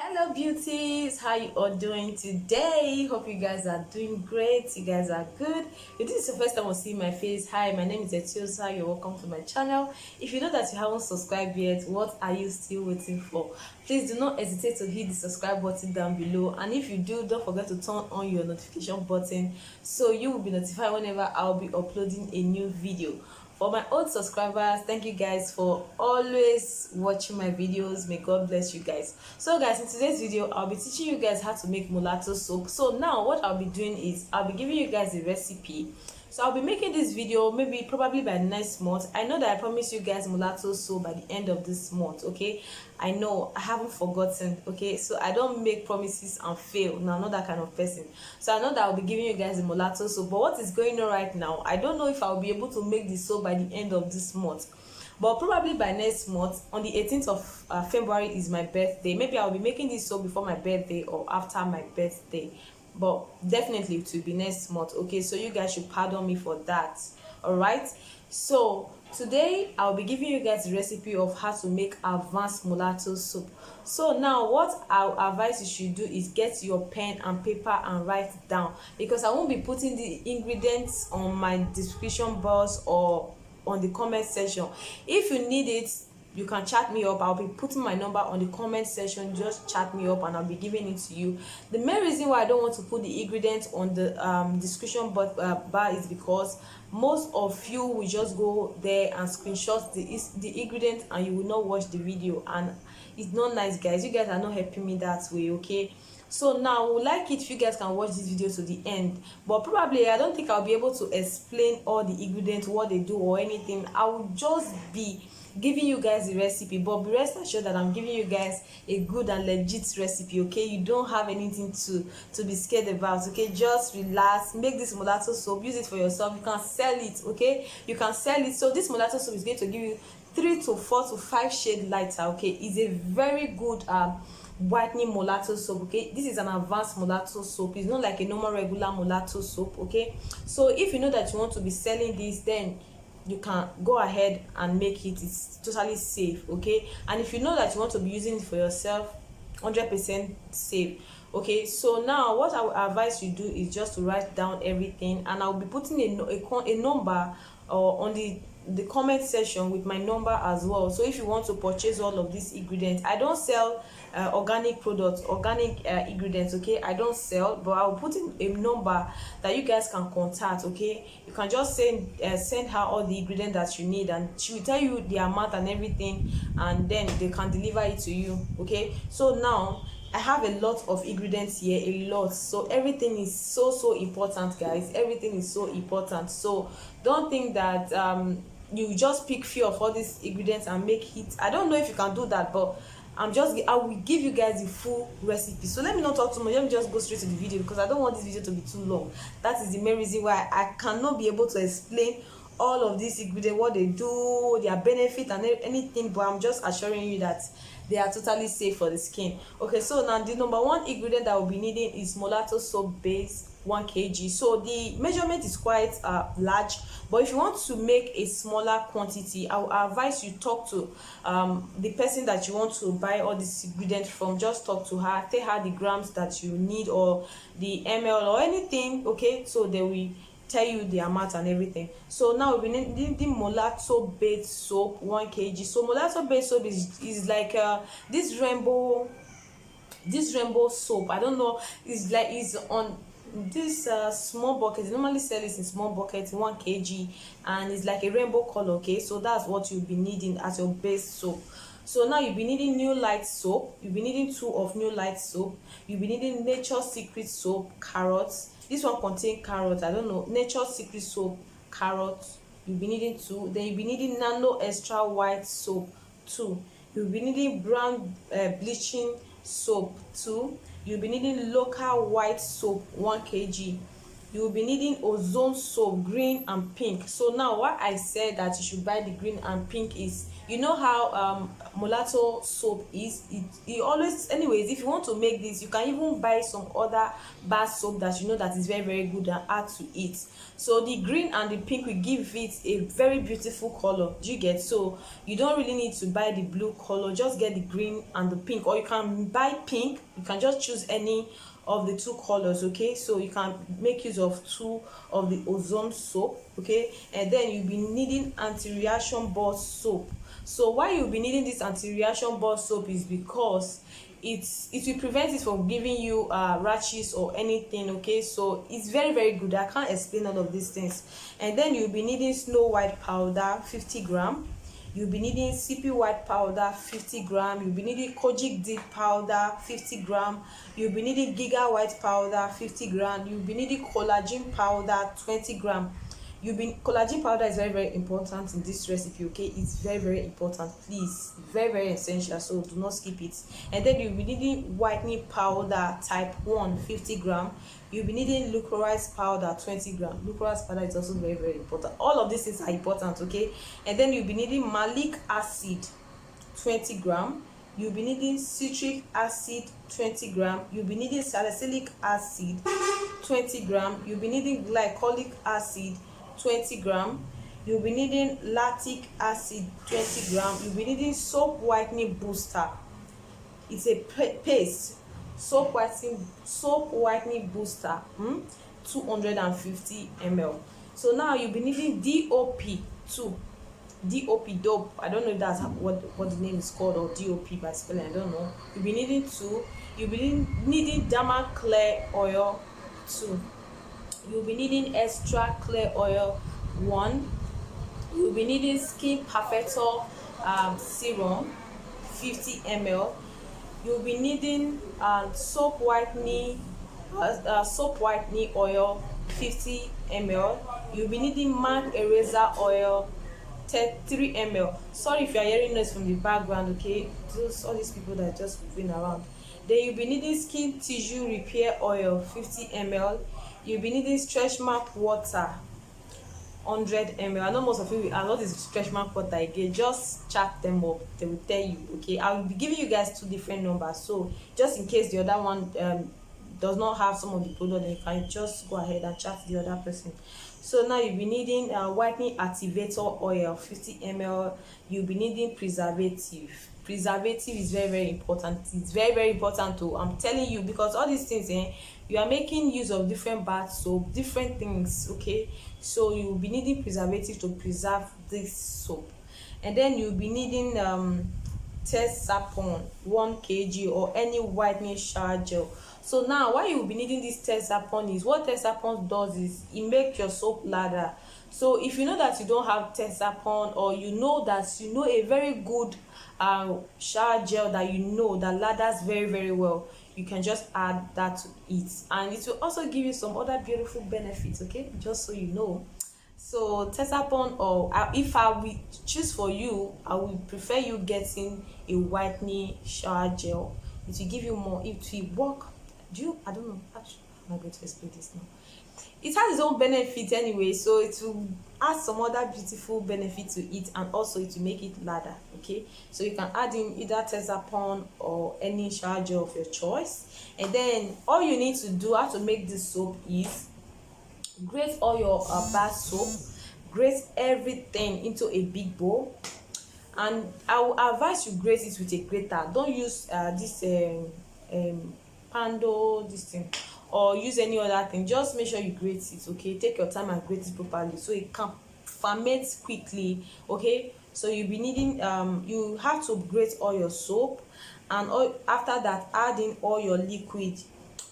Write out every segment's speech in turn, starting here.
Hello beauties, how you all doing today? Hope you guys are doing great. You guys are good. If this is your first time seeing my face, hi, my name is Etiosa. You're welcome to my channel. If you know that you haven't subscribed yet, what are you still waiting for? Please do not hesitate to hit the subscribe button down below, and if you do, don't forget to turn on your notification button so you will be notified whenever I'll be uploading a new video. For my old subscribers, thank you guys for always watching my videos. May God bless you guys. So guys, in today's video I'll be teaching you guys how to make mulatto soap. So now what I'll be doing is I'll be giving you guys a recipe. So I'll be making this video probably by next month. I know that I promised you guys mulatto soap by the end of this month. Okay, I know I haven't forgotten. Okay, so I don't make promises and fail. No, I'm not that kind of person. So I know that I'll be giving you guys the mulatto soap, but what is going on right now, I don't know if I'll be able to make the soap by the end of this month, but probably by next month. On the 18th of February is my birthday. Maybe I'll be making this soap before my birthday or after my birthday, but definitely it will be next month. Okay, so you guys should pardon me for that. All right, so today I'll be giving you guys the recipe of how to make advanced mulatto soup. So now what I'll advise you should do is get your pen and paper and write down, because I won't be putting the ingredients on my description box or on the comment section. If you need it, you can chat me up. I'll be putting my number on the comment section. Just chat me up and I'll be giving it to you. The main reason why I don't want to put the ingredients on the description bar is because most of you will just go there and screenshot the ingredient and you will not watch the video, and it's not nice, guys. You guys are not helping me that way. Okay, so now I would like it if you guys can watch this video to the end, but probably I don't think I'll be able to explain all the ingredients, what they do or anything. I will just be giving you guys the recipe, but be rest assured that I'm giving you guys a good and legit recipe. Okay, you don't have anything to be scared about. Okay, just relax, make this mulatto soap, use it for yourself. You can sell it. Okay, you can sell it. So this mulatto soap is going to give you 3 to 4 to 5 shade lighter. Okay, it's a very good whitening mulatto soap. Okay, this is an advanced mulatto soap. It's not like a normal regular mulatto soap. Okay, so if you know that you want to be selling this, then you can go ahead and make it. It's totally safe. Okay, and if you know that you want to be using it for yourself, 100% safe. Okay, so now what I will advise you do is just to write down everything, and I'll be putting a number on the comment section with my number as well. So if you want to purchase all of these ingredients, I don't sell organic products, organic ingredients. Okay, I don't sell, but I'll put in a number that you guys can contact. Okay, you can just send her all the ingredients that you need, and she will tell you the amount and everything, and then they can deliver it to you. Okay, so now I have a lot of ingredients here, a lot. So everything is so important, guys. Everything is so important. So don't think that you just pick few of all these ingredients and make it. I don't know if you can do that, but I will give you guys the full recipe. So let me not talk too much. Let me just go straight to the video, because I don't want this video to be too long. That is the main reason why I cannot be able to explain all of these ingredients, what they do, their benefit and anything, but I'm just assuring you that they are totally safe for the skin. Okay, so now the number one ingredient that we'll be needing is mulatto soap base, 1 kg. So the measurement is quite large, but if you want to make a smaller quantity, I will advise you talk to the person that you want to buy all these ingredients from. Just talk to her, tell her the grams that you need or the ml or anything. Okay, so they will tell you the amount and everything. So now we need the mulatto base soap, 1 kg. So mulatto base soap is like this rainbow soap. I don't know, it's on this small bucket. They normally sell it in small buckets, 1 kg, and it's like a rainbow color. Okay, so that's what you'll be needing as your base soap. So now you'll be needing new light soap. You'll be needing 2 of new light soap. You'll be needing Nature's Secret soap, carrots. This one contains carrots. I don't know, Nature's Secret soap, carrots. You'll be needing 2. Then you'll be needing Nano Extra White soap, 2. You'll be needing brown bleaching soap, 2. You'll be needing local white soap, 1 kg. you will be needing ozone soap, green and pink. So now why I said that you should buy the green and pink is, you know how molato soap is, it always, anyways, if you want to make this, you can even buy some other bar soap that you know that is very very good and add to it. So the green and the pink will give it a very beautiful color, do you get? So you don't really need to buy the blue color, just get the green and the pink, or you can buy pink, you can just choose any of the two colors. Okay, so you can make use of two of the ozone soap. Okay, and then you'll be needing anti-reaction board soap. So why you'll be needing this anti-reaction board soap is because it will prevent it from giving you rashes or anything. Okay, so it's very very good. I can't explain all of these things. And then you'll be needing snow white powder 50 gram. You'll be needing CP white powder 50 gram. You'll be needing kojic deep powder 50 gram. You'll be needing giga white powder 50 gram. You'll be needing collagen powder 20 gram. Collagen powder is very very important in this recipe. Okay, it's very very important, please, very very essential, so do not skip it. And then you'll be needing whitening powder type 1 50 gram. You'll be needing licorice powder 20 gram. Licorice powder is also very very important. All of these things are important. Okay, and then you'll be needing malic acid 20 gram. You'll be needing citric acid 20 gram. You'll be needing salicylic acid 20 gram. You'll be needing glycolic acid 20 gram. You'll be needing lactic acid 20 gram. You'll be needing soap whitening booster. It's a paste, soap whitening booster, 250 ml. So now you'll be needing DOP 2. DOP, dope, I don't know if that's what the name is called, or DOP by spelling, I don't know. You'll be needing 2. You'll be needing derma clear oil 2. You'll be needing extra clear oil 1. You'll be needing skin perfector serum 50 ml. You'll be needing soap whitening oil 50 ml. You'll be needing MAC eraser oil 3 ml. Sorry if you are hearing noise from the background. Okay, all these people that are just moving around. Then you'll be needing skin tissue repair oil 50 ml. You'll be needing stretch mark water 100 ml. I know most of you are not this stretch mark water again. Just chat them up, they will tell you. Okay, I will be giving you guys 2 different numbers, so just in case the other one does not have some of the product, then you can just go ahead and chat the other person. So now you'll be needing whitening activator oil 50 ml. You'll be needing preservative. Preservative is very very important. It's very very important too, I'm telling you, because all these things you are making use of different bath soap, different things. Okay, so you will be needing preservative to preserve this soap. And then you'll be needing Tesapon 1 kg or any whitening shower gel. So now why you will be needing this Tesapon is, what Tesapon does is it makes your soap lather. So if you know that you don't have Tesapon, or you know a very good shower gel that you know that lathers very very well, you can just add that to it, and it will also give you some other beautiful benefits. Okay, just so you know. So Tesapon, or if I will choose for you, I will prefer you getting a whitening shower gel. It will give you more, it will work. I don't know, actually, how am I going to explain this now? It has its own benefit anyway, so it will add some other beautiful benefit to it, and also it will make it lather. Okay, so you can add in either Tesapon or any shower gel of your choice. And then all you need to do, how to make this soap, is grate all your bar soap, grate everything into a big bowl, and I will advise you grate it with a grater. Don't use this pando, this thing, or use any other thing. Just make sure you grate it. Okay, take your time and grate it properly so it can ferment quickly. Okay, so you'll be needing you have to grate all your soap, and after that add in all your liquid,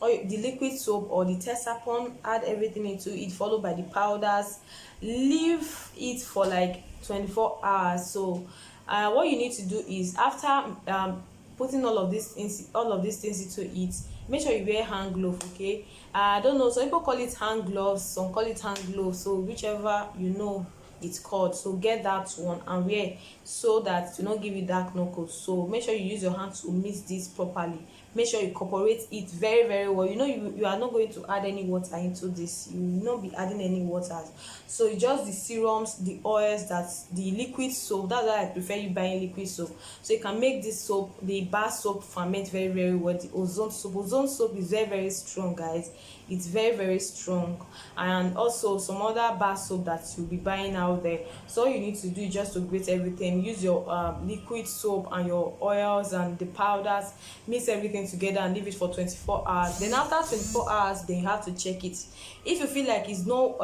or the liquid soap or the Tesapon, add everything into it, followed by the powders. Leave it for like 24 hours. So what you need to do is, after putting all of these things into it, make sure you wear hand glove. Okay, I don't know, some people call it hand gloves, some call it hand gloves, so whichever you know it's called. So get that one and wear so that to not give you dark knuckles. So make sure you use your hand to mix this properly. Make sure you incorporate it very very well. You know, you are not going to add any water into this. You will not be adding any water. So it's just the serums, the oils, that's the liquid soap. That's why I prefer you buying liquid soap. So you can make this soap, the bar soap, ferment very very well. The ozone soap is very very strong, guys. It's very very strong. And also some other bar soap that you'll be buying out there. So all you need to do is just to grate everything. Use your liquid soap and your oils and the powders, mix everything together and leave it for 24 hours. Then after 24 hours, then you have to check it. If you feel like it's not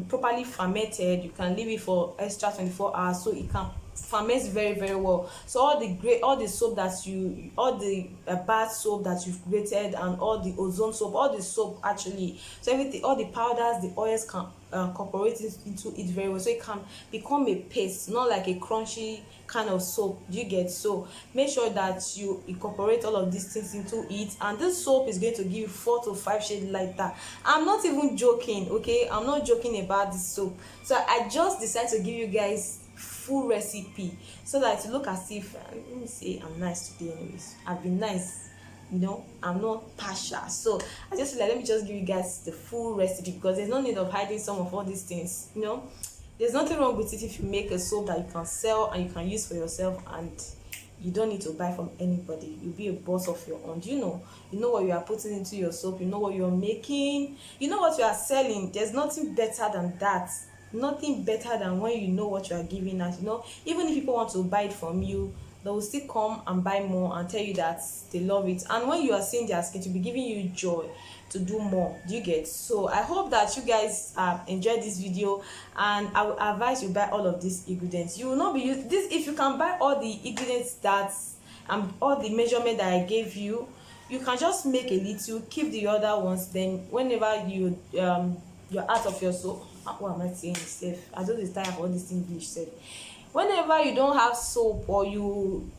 properly fermented, you can leave it for extra 24 hours so it can ferments very very well. So all the soap that you, all the bath soap that you've created, and all the ozone soap, all the soap actually, so everything, all the powders, the oils can incorporate into it very well, so it can become a paste, not like a crunchy kind of soap. Do you get? So make sure that you incorporate all of these things into it, and this soap is going to give you 4 to 5 shades lighter. I'm not even joking, okay? I'm not joking about this soap. So I just decided to give you guys full recipe so that you look as if let me say I'm nice today. Anyways, I've been nice, you know, I'm not partial. So I just feel like let me just give you guys the full recipe, because there's no need of hiding some of all these things, you know. There's nothing wrong with it if you make a soap that you can sell and you can use for yourself, and you don't need to buy from anybody. You'll be a boss of your own. Do you know? You know what you are putting into your soap, you know what you're making, you know what you are selling. There's nothing better than that. Nothing better than when you know what you are giving us, you know. Even if people want to buy it from you, they will still come and buy more and tell you that they love it. And when you are seeing their skin, to be giving you joy to do more. Do you get? So I hope that you guys enjoyed this video, and I will advise you buy all of these ingredients. You will not be using this if you can buy all the ingredients that all the measurement that I gave you. You can just make a little, keep the other ones. Then whenever you you're out of your soap, what am I saying safe? I don't understand of all this English safe. Whenever you don't have soap, or you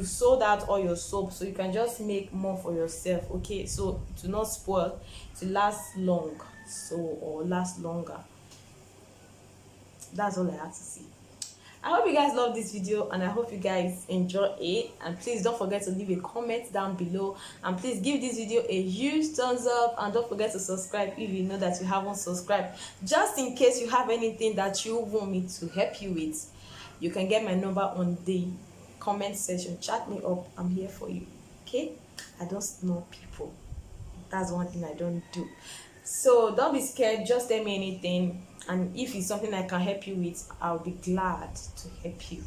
sold out all your soap, so you can just make more for yourself, okay? So to not spoil, to last long, so, or last longer. That's all I have to say. I hope you guys love this video, and I hope you guys enjoy it. And please don't forget to leave a comment down below, and please give this video a huge thumbs up, and don't forget to subscribe if you know that you haven't subscribed, just in case you have anything that you want me to help you with. You can get my number on the comment section. Chat me up, I'm here for you, okay? I don't snore people. That's one thing I don't do. So don't be scared, just tell me anything, and if it's something I can help you with, I'll be glad to help you.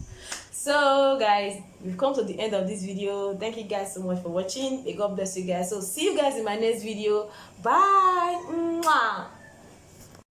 So guys, we've come to the end of this video. Thank you guys so much for watching. May God bless you guys. So see you guys in my next video. Bye. Mwah.